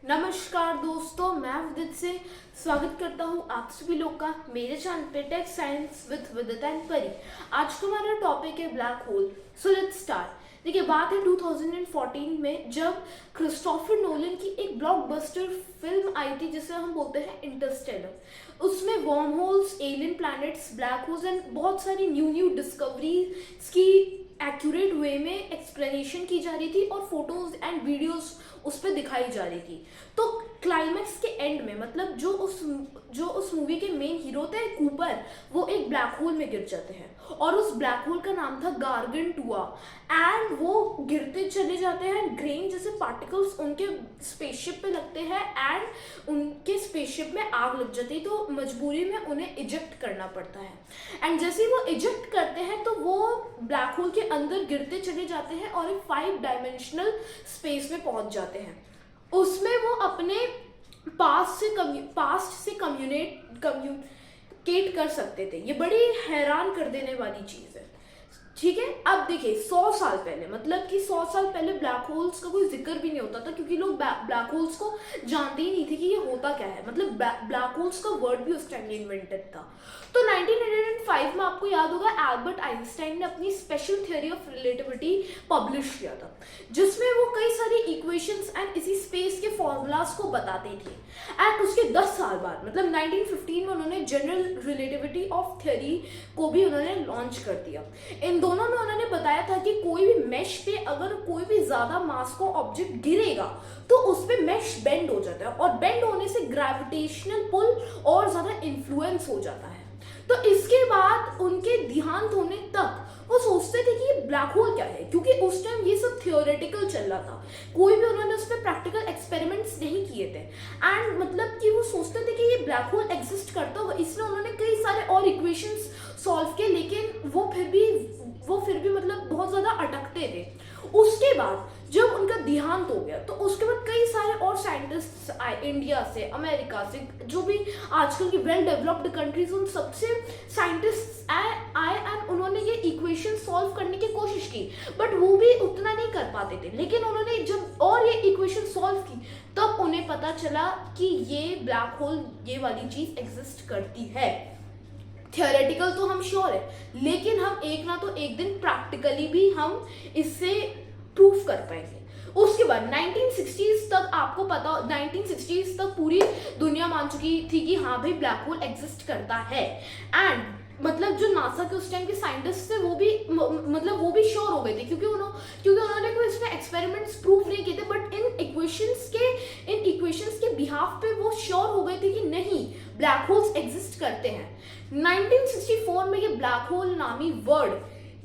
नमस्कार दोस्तों, मैं विदित से स्वागत करता हूँ आप सभी लोग का मेरे चैनल पे टेक साइंस विद विदित एंड परी। आज का हमारा टॉपिक है black hole. So let's start. देखिए, बात है 2014 में जब क्रिस्टोफर नोलन की एक ब्लॉकबस्टर फिल्म आई थी जिसे हम बोलते हैं इंटरस्टेलर। उसमें worm holes, alien planets, black holes and बहुत सारी न्यू डिस्कवरीज की एक्यूरेट वे में एक्सप्लेनेशन की जा रही थी और फोटोज एंड वीडियोस उस पर दिखाई जा रही थी। तो क्लाइमैक्स के एंड में मतलब जो उस मूवी के मेन हीरो थे कूपर, वो एक ब्लैक होल में गिर जाते हैं और उस ब्लैक होल का नाम था गार्गेंटुआ। एंड वो गिरते चले जाते हैं, ग्रेन जैसे पार्टिकल्स उनके स्पेसशिप पे लगते हैं एंड उनके स्पेसशिप में आग लग जाती है, तो मजबूरी में उन्हें इजेक्ट करना पड़ता है। एंड जैसे ही वो इजेक्ट करते हैं तो वो ब्लैक होल के अंदर गिरते चले जाते हैं और एक 5 डायमेंशनल स्पेस में पहुंच जाते हैं। उसमें वो अपने पास्ट से कम्युनिकेट कर सकते थे। ये बड़ी हैरान कर देने वाली चीज है। ठीक है, अब देखिए 100 साल पहले, मतलब कि 100 साल पहले ब्लैक होल्स का कोई जिक्र भी नहीं होता था क्योंकि लोग ब्लैक होल्स को जानते ही नहीं थे कि ये होता क्या है। मतलब ब्लैक होल्स का वर्ड भी उस टाइम इन्वेंटेड था। तो 1905 में आपको याद होगा एल्बर्ट आइंस्टाइन ने अपनी special theory of relativity publish किया था, जिसमें वो कई सारी इक्वेशंस एंड इसी स्पेस के फॉर्मूलाज को बताते थे। एंड उसके 10 साल बाद मतलब 1915 में उन्होंने जनरल रिलेटिविटी ऑफ थ्योरी को भी उन्होंने लॉन्च कर दिया। इन दोनों में उन्होंने बताया था कि कोई भी मेश पे अगर कोई भी ज्यादा मास को ऑब्जेक्ट गिरेगा तो उस पे मेश बेंड हो जाता है और बेंड होने से ग्रेविटेशनल पुल और ज्यादा इन्फ्लुएंस हो जाता है। तो इसके बाद उनके देहांत होने तक वो सोचते थे कि ये ब्लैक होल क्या है, क्योंकि उस टाइम ये सब थियोरेटिकल चल रहा था, कोई भी उन्होंने उस पर प्रैक्टिकल एक्सपेरिमेंट्स नहीं किए थे। एंड मतलब कि वो सोचते थे कि ये ब्लैक होल एग्जिस्ट करता होगा, इसलिए उन्होंने कई सारे और इक्वेशंस सॉल्व किए, लेकिन वो फिर भी मतलब बहुत ज्यादा अटकते थे। उसके बाद जब उनका देहांत हो गया तो उसके बाद कई सारे और साइंटिस्ट आए, इंडिया से, अमेरिका से, जो भी आजकल की वेल डेवलप्ड कंट्रीज, उन सबसे साइंटिस्ट आए एंड उन्होंने ये इक्वेशन सॉल्व करने की कोशिश की, बट वो भी उतना नहीं कर पाते थे। लेकिन उन्होंने जब और ये इक्वेशन सॉल्व की तब उन्हें पता चला कि ये ब्लैक होल, ये वाली चीज एग्जिस्ट करती है। थियोरेटिकल तो हम श्योर है, लेकिन हम एक ना तो एक दिन प्रैक्टिकली भी हम इससे प्रूफ कर पाएंगे। उसके बाद 1960s तक आपको पता, 1960s तक पूरी दुनिया मान चुकी थी कि हाँ भाई ब्लैक होल एग्जिस्ट करता है। एंड मतलब जो नासा के उस टाइम के साइंटिस्ट थे वो भी मतलब वो भी श्योर हो गए थे, क्योंकि उन्होंने कोई इसमें एक्सपेरिमेंट्स प्रूफ नहीं किए थे, बट इन इक्वेशंस के बिहाफ पे वो श्योर हो गए थे कि नहीं, ब्लैक होल्स एग्जिस्ट करते हैं। 1964 में ये ब्लैक होल नामी वर्ड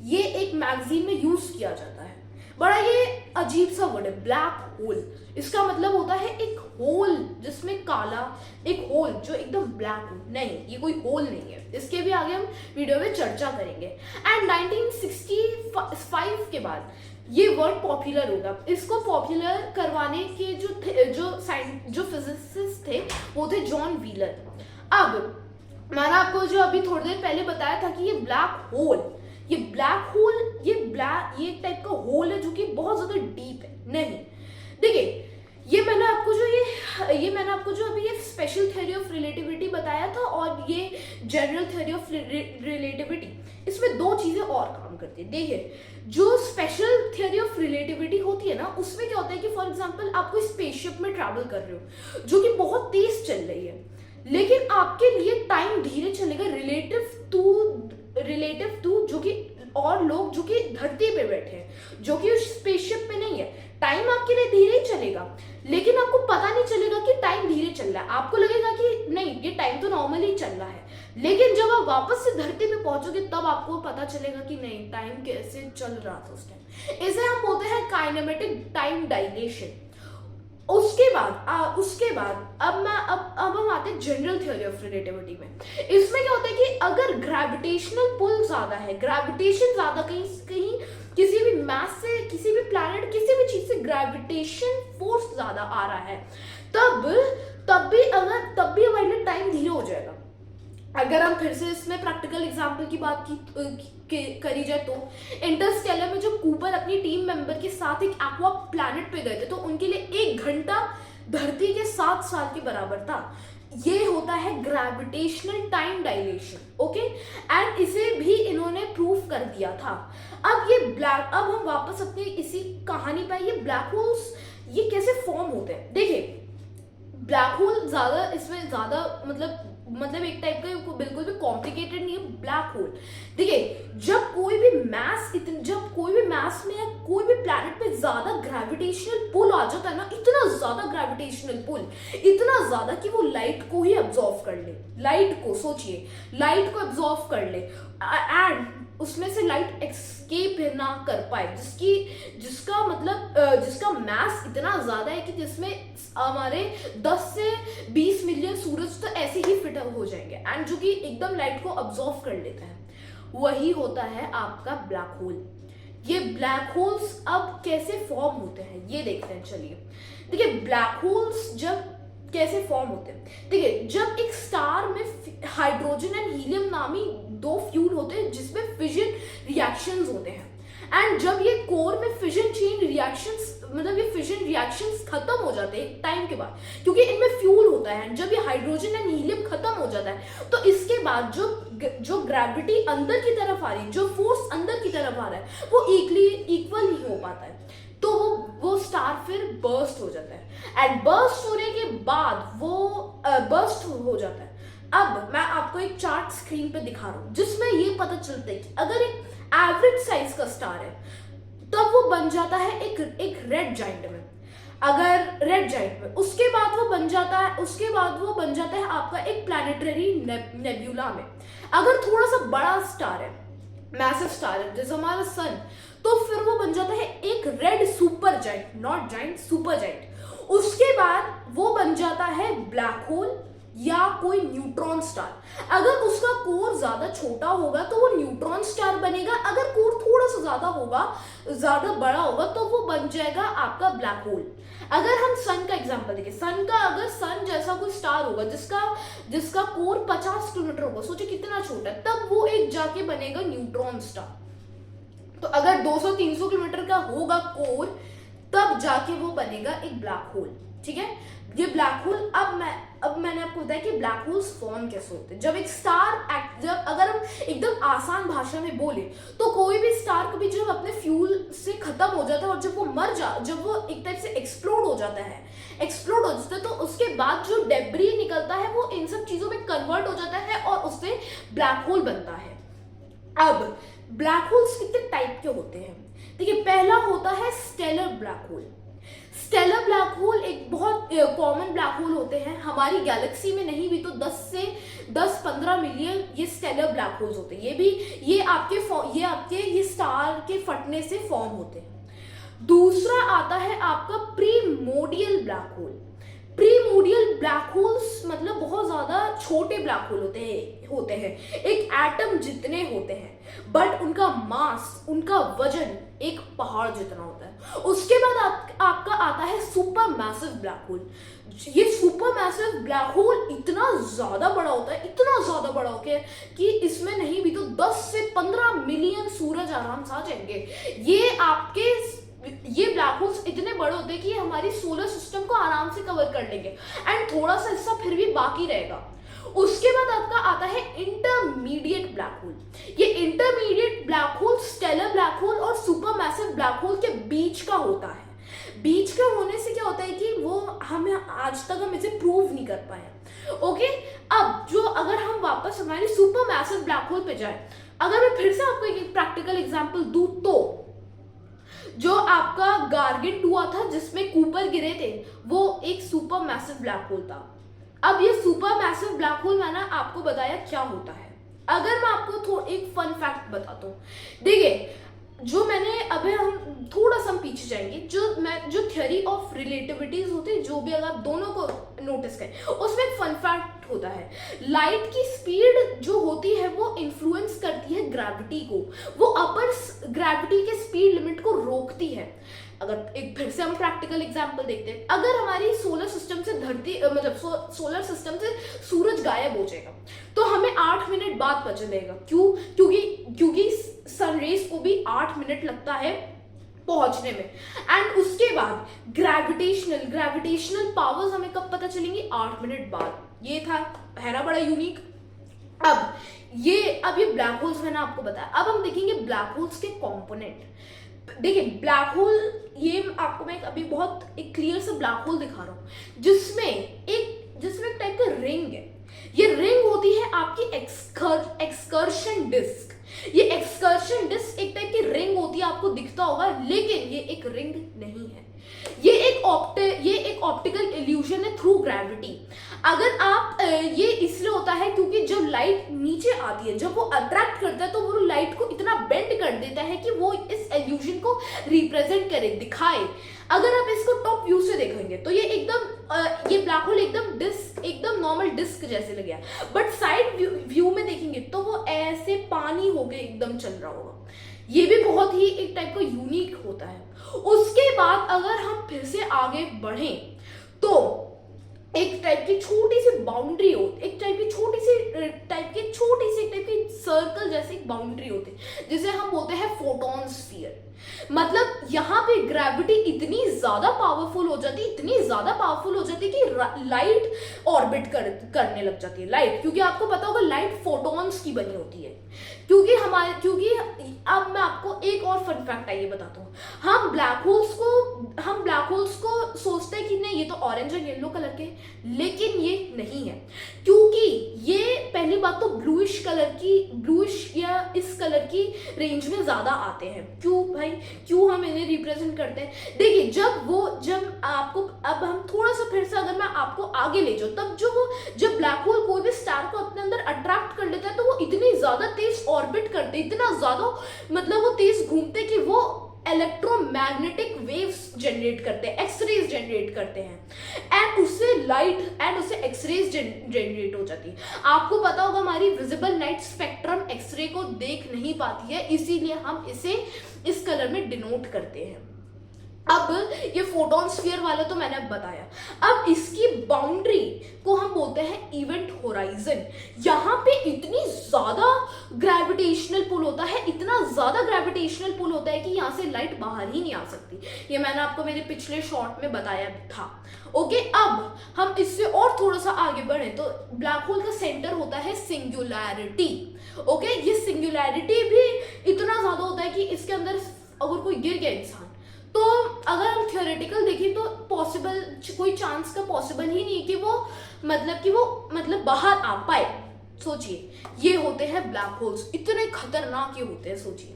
ये एक मैगजीन में यूज किया जाता है। बड़ा ये अजीब सा वर्ड है ब्लैक होल। इसका मतलब होता है एक होल जिसमें काला, एक होल जो एकदम ब्लैक हो। नहीं, ये कोई होल नहीं है, इसके भी आगे हम वीडियो में चर्चा करेंगे। एंड 1965 के बाद ये वर्ड पॉपुलर होगा। इसको पॉपुलर करवाने के जो फिजिसिस्ट थे वो थे जॉन व्हीलर। अब मैंने आपको जो अभी थोड़ी देर पहले बताया था कि ये ब्लैक होल ये एक टाइप का होल है जो कि बहुत ज्यादा डीप है। नहीं, देखिए, ये मैंने आपको जो अभी ये स्पेशल थ्योरी ऑफ रिलेटिविटी बताया था और ये जनरल थ्योरी ऑफ रिलेटिविटी, इसमें दो चीजें और काम करती है। देखिए, जो स्पेशल थ्योरी ऑफ रिलेटिविटी होती है ना, उसमें क्या होता है कि फॉर एग्जांपल आप कोई स्पेसशिप में ट्रैवल कर रहे हो जो कि बहुत तेज चल रही है, लेकिन आपके लिए टाइम धीरे चलेगा रिलेटिव टू जो कि और लोग जो कि धरती पे बैठे हैं, जो कि उस स्पेसशिप पे नहीं है। टाइम आपके लिए धीरे ही चलेगा, लेकिन आपको पता नहीं चलेगा कि टाइम धीरे चल रहा है। आपको लगेगा कि नहीं, ये टाइम तो नॉर्मली चल रहा है, लेकिन जब आप वापस से धरती पे पहुंचोगे तब आपको पता चलेगा कि नहीं, टाइम कैसे चल रहा था उस टाइम। इसे हम बोलते हैं काइनेमेटिक टाइम डायलेशन। उसके बाद अब हम आते हैं जनरल थ्योरी ऑफ रिलेटिविटी में। इसमें क्या होता है कि अगर ग्रेविटेशनल पुल ज्यादा है, ग्रेविटेशन ज्यादा कहीं किसी भी मास से, किसी भी प्लैनेट, किसी भी चीज से ग्रेविटेशन फोर्स ज्यादा आ रहा है, तब भी हमारे लिए टाइम धीरे हो जाएगा। अगर हम फिर से इसमें प्रैक्टिकल एग्जांपल की बात करी जाए तो इंटरस्टेलर में जो कूपर अपनी टीम मेंबर के साथ एक एक्वा प्लैनेट पे गए थे, तो उनके लिए 1 घंटा धरती के 7 साल के बराबर था। ये होता है gravitational time dilation, okay, and इसे भी इन्होंने प्रूव कर दिया था। अब हम वापस अपनी इसी कहानी पर, ये ब्लैक होल्स ये कैसे फॉर्म होते हैं। देखिए, ब्लैक होल इसमें ज्यादा मतलब एक टाइप का बिल्कुल भी कॉम्प्लिकेटेड नहीं है ब्लैक होल। देखिए, जब कोई भी मैस में या कोई भी प्लैनेट पे ज्यादा ग्रेविटेशनल पुल आ जाता है ना, इतना ज्यादा ग्रेविटेशनल पुल, इतना ज्यादा कि वो लाइट को ही अब्सॉर्ब कर ले, लाइट को सोचिए, लाइट को अब्सॉर्ब कर ले एंड उसमें से लाइट एस्केप ना कर पाए, जिसका मास इतना ज्यादा है कि जिसमें हमारे 10 से 20 मिलियन सूरज तो ऐसे ही फिट हो जाएंगे एंड जो कि एकदम लाइट को अब्सॉर्ब कर लेता है, वही होता है आपका ब्लैक होल। ये ब्लैक होल्स अब कैसे फॉर्म होते हैं ये देखते हैं। चलिए देखिए, ब्लैक होल्स जब कैसे फॉर्म होते हैं। देखिए, जब एक स्टार में हाइड्रोजन एंड हीलियम नामी 2 फ्यूल होते हैं जिसमें फिजन रिएक्शंस होते हैं, एंड जब ये कोर में फिजन चेन रिएक्शंस ये फिजन रिएक्शंस खत्म हो जाते हैं टाइम के बाद, क्योंकि इनमें फ्यूल होता है, जब ये हाइड्रोजन एंड हीलियम खत्म हो जाता है तो इसके बाद जो ग्रेविटी अंदर की तरफ आ रही है, जो फोर्स अंदर की तरफ आ रहा है, वो इक्वल नहीं हो पाता है, तो वो स्टार फिर बर्स्ट हो जाता है एंड बर्स्ट होने के बाद वो बर्स्ट हो जाता है। अब मैं आपको एक चार्ट स्क्रीन पे दिखा रहा हूं जिसमें ये पता चलता है कि अगर एक एवरेज साइज का स्टार है तब वो बन जाता है एक रेड जाइंट में, अगर रेड जाइंट में उसके बाद वो बन जाता है आपका एक प्लैनेटरी नेब्यूला में। अगर थोड़ा सा बड़ा स्टार है, मैसिव स्टार है जैसे हमारा सन, तो फिर वो बन जाता है एक red super giant, not giant, super giant. उसके बाद वो बन जाता है ब्लैक होल या कोई न्यूट्रॉन स्टार। अगर उसका कोर ज्यादा छोटा होगा तो वो न्यूट्रॉन स्टार बनेगा, अगर कोर थोड़ा सा ज्यादा बड़ा होगा तो वो बन जाएगा आपका ब्लैक होल। अगर हम सन का एग्जांपल देखें, अगर सन जैसा कोई स्टार होगा जिसका कोर 50 किलोमीटर होगा, सोचिए कितना छोटा है, तब वो एक जाके बनेगा न्यूट्रॉन स्टार। तो अगर 200-300 किलोमीटर का होगा कोर, तब जाके वो बनेगा एक ब्लैक होल। ठीक है, ये ब्लैक होल अब मैंने आपको बताया कि ब्लैक होल्स फॉर्म कैसे होते हैं। जब अगर हम एकदम आसान भाषा में बोले तो कोई भी स्टार कभी जब अपने फ्यूल से खत्म हो जाता है और जब वो एक टाइप से एक्सप्लोड हो जाता है तो उसके बाद जो डेब्री निकलता है वो इन सब चीजों में कन्वर्ट हो जाता है और उससे ब्लैक होल बनता है। अब ब्लैक होल्स कितने टाइप के होते हैं। देखिए, पहला होता है stellar black hole. Stellar black hole एक बहुत कॉमन ब्लैक होल होते हैं, हमारी गैलेक्सी में नहीं भी तो 10 से 10-15 मिलियन ये स्टेलर ब्लैक होल्स होते हैं। ये स्टार के फटने से फॉर्म होते हैं। दूसरा आता है आपका primordial black hole. Primordial black holes मतलब बहुत ज्यादा छोटे ब्लैक होल होते हैं, एक एटम जितने होते हैं, बट उनका मास, उनका वजन एक पहाड़ जितना होता है। उसके बाद आपका आता है सुपर मैसिव ब्लैक होल। ये सुपर मैसिव ब्लैक होल इतना ज्यादा बड़ा होता है कि इसमें नहीं भी तो 10 से 15 मिलियन सूरज आराम से आ जाएंगे। ये ब्लैक होल्स इतने बड़े होते हैं कि ये हमारी सोलर सिस्टम को आराम से कवर कर लेंगे एंड थोड़ा सा हिस्सा फिर भी बाकी रहेगा। उसके बाद आपका आता है इंटरमीडिएट ब्लैक होल। ये intermediate black hole stellar black hole और सुपर मैसिव ब्लैक होल के बीच का होता है। बीच का होने से क्या होता है कि वो आज तक हम इसे प्रूव नहीं कर पाए। ओके, अब अगर हम वापस हमारे सुपर मैसिव ब्लैक होल पे जाए, अगर मैं फिर से आपको एक प्रैक्टिकल एग्जांपल दूं तो जो आपका गार्गेंट हुआ था जिसमें कूपर गिरे थे, वो एक सुपर मैसिव ब्लैक होल था। अब ये सुपर मैसिव ब्लैक होल मैंने आपको बताया क्या होता है। अगर मैं आपको एक फन फैक्ट बताता हूँ, देखिए, जो मैंने अभी हम थोड़ा सा पीछे जाएंगे, जो थ्योरी ऑफ रिलेटिविटीज होती है, जो भी अगर आप दोनों को नोटिस करें, उसमें एक फन फैक्ट होता है, लाइट की स्पीड जो होती है वो इन्फ्लुएंस करती है ग्रेविटी को, वो अपर ग्रेविटी के स्पीड लिमिट को रोकती है। अगर एक फिर से हम प्रैक्टिकल एग्जांपल देखते हैं, अगर हमारी सोलर सिस्टम से सोलर सिस्टम से सूरज गायब हो जाएगा तो हमें 8 मिनट बाद पता चलेगा। क्योंकि सनरेज को भी 8 मिनट लगता है पहुंचने में। एंड उसके बाद ग्रेविटेशनल पावर्स हमें कब पता चलेंगी? 8 मिनट बाद। ये था, है ना बड़ा यूनिक। अब ये ब्लैक होल्स मैंने आपको बताया। अब हम देखेंगे ब्लैक होल्स के कंपोनेंट। देखिए ब्लैक होल, ये आपको मैं अभी बहुत एक क्लियर सा ब्लैक होल दिखा रहा हूं जिसमें एक टाइप का रिंग है। ये रिंग होती है आपकी एक्सकर्शन डिस्क। ये एक्सकर्शन डिस्क एक टाइप की रिंग होती है, आपको दिखता होगा, लेकिन ये एक रिंग नहीं है। ये एक ऑप्टिकल इल्यूजन है थ्रू ग्रेविटी। अगर आप ये इसलिए होता है क्योंकि जब लाइट नीचे आती है, जब वो अट्रैक्ट करता है तो वो लाइट को इतना बेंड कर देता है कि वो इस इल्यूजन को रिप्रेजेंट करे, दिखाए। अगर आप इसको टॉप व्यू से देखेंगे तो ये एकदम ये ब्लैक होल एकदम नॉर्मल डिस्क जैसे लगे, बट साइड व्यू में देखेंगे तो वो ऐसे पानी होके एकदम चल रहा होगा। ये भी बहुत ही एक टाइप का यूनिक होता है। उसके बाद अगर हम फिर से आगे बढ़ें तो एक टाइप की छोटी सी बाउंड्री होती, एक टाइप की सर्कल जैसी एक बाउंड्री होती है जिसे हम बोलते हैं फोटॉन स्फीयर। मतलब यहाँ पे ग्रेविटी इतनी ज्यादा पावरफुल हो जाती कि लाइट ऑर्बिट करने लग जाती है। लाइट, क्योंकि आपको पता होगा लाइट फोटॉन्स की बनी होती है। क्योंकि अब मैं आपको एक और फन फैक्ट आइए बताता हूँ। हम ब्लैक होल्स को सोचते हैं कि नहीं ये तो ऑरेंज और येलो कलर के, लेकिन ये नहीं है। क्योंकि ये पहली बात तो ब्लूइश या इस कलर की रेंज में ज्यादा आते हैं। क्यों भाई, क्यों हम इन्हें रिप्रेजेंट करते हैं? देखिए जब आपको, अब हम थोड़ा सा फिर से अगर मैं आपको आगे ले जाऊं, तब जब ब्लैक होल कोई भी स्टार को अपने अंदर अट्रैक्ट कर लेता है तो वो इतनी ज्यादा तेज ऑर्बिट करते, इतना ज्यादा मतलब वो तेज घूमते कि वो इलेक्ट्रोमैग्नेटिक वेव्स जनरेट करते हैं, एक्सरेज जनरेट करते हैं, एंड उससे एक्सरेज जनरेट हो जाती है। आपको पता होगा हमारी विजिबल लाइट स्पेक्ट्रम एक्सरे को देख नहीं पाती है, इसीलिए हम इसे इस कलर में डिनोट करते हैं। अब ये फोटॉन स्फीयर वाला तो मैंने अब बताया। अब इसकी बाउंड्री को हम बोलते हैं इवेंट होराइजन। यहाँ पे इतनी ज्यादा ग्रेविटेशनल पुल होता है, कि यहाँ से लाइट बाहर ही नहीं आ सकती। ये मैंने आपको मेरे पिछले शॉर्ट में बताया था। ओके, अब हम इससे और थोड़ा सा आगे बढ़े तो ब्लैक होल का सेंटर होता है सिंगुलैरिटी। ओके, ये सिंगुलैरिटी भी इतना ज्यादा होता है कि इसके अंदर अगर कोई गिर गया इंसान, तो अगर हम थियोरेटिकल देखें तो कोई चांस का पॉसिबल ही नहीं कि वो बाहर आ पाए। सोचिए, ये होते हैं ब्लैक होल्स, इतने खतरनाक ये होते हैं। सोचिए,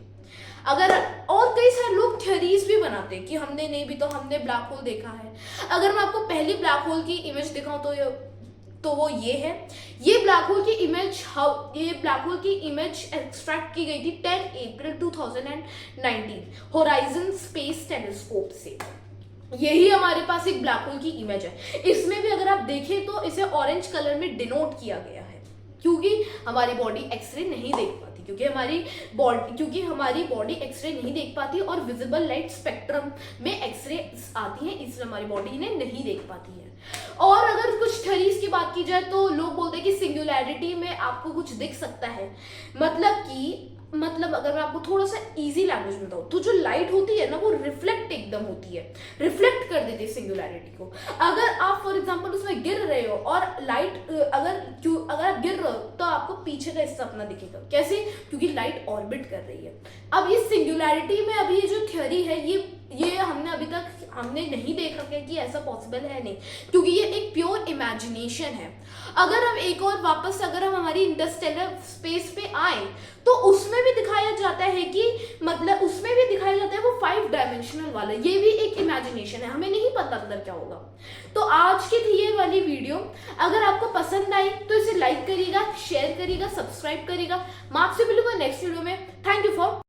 अगर और कई सारे लोग थ्योरीज भी बनाते हैं कि हमने ब्लैक होल देखा है। अगर मैं आपको पहली ब्लैक होल की इमेज दिखाऊं तो वो ये है। ये ब्लैक होल की इमेज एक्सट्रैक्ट की गई थी 10 अप्रैल 2019 होराइजन स्पेस टेलीस्कोप से। यही हमारे पास एक ब्लैक होल की इमेज है। इसमें भी अगर आप देखें तो इसे ऑरेंज कलर में डिनोट किया गया है, क्योंकि हमारी बॉडी एक्सरे नहीं देख पाती, क्योंकि हमारी बॉडी एक्सरे नहीं देख पाती और विजिबल लाइट स्पेक्ट्रम में एक्सरे आती है, इसलिए हमारी बॉडी इन्हें नहीं देख पाती है। और अगर कुछ थ्योरीज की बात की जाए तो लोग बोलते हैं कि सिंगुलैरिटी में आपको कुछ दिख सकता है। मतलब अगर मैं आपको थोड़ा सा इजी लैंग्वेज में बताऊं तो जो लाइट होती है ना, वो रिफ्लेक्ट एकदम होती है, रिफ्लेक्ट कर देती है सिंगुलैरिटी को। अगर आप फॉर एग्जांपल उसमें गिर रहे हो और लाइट अगर आप गिर रहे हो तो आपको पीछे का हिस्सा अपना दिखेगा। कैसे? क्योंकि लाइट ऑर्बिट कर रही है। अब ये सिंगुलैरिटी में अभी ये जो थ्योरी है ये हमने नहीं देख रखा है कि ऐसा पॉसिबल है, नहीं, क्योंकि ये एक प्योर इमेजिनेशन है। अगर हम एक और वापस अगर हम हमारी इंटरस्टेलर स्पेस पे आए तो उसमें भी दिखाया जाता है वो 5 डायमेंशनल वाला, ये भी एक इमेजिनेशन है, हमें नहीं पता अंदर क्या होगा। तो आज की थी ये वाली वीडियो। अगर आपको पसंद आई तो इसे लाइक करिएगा, शेयर करिएगा, सब्सक्राइब करिएगा। मैं आपसे मिलूंगा नेक्स्ट वीडियो में। Thank you for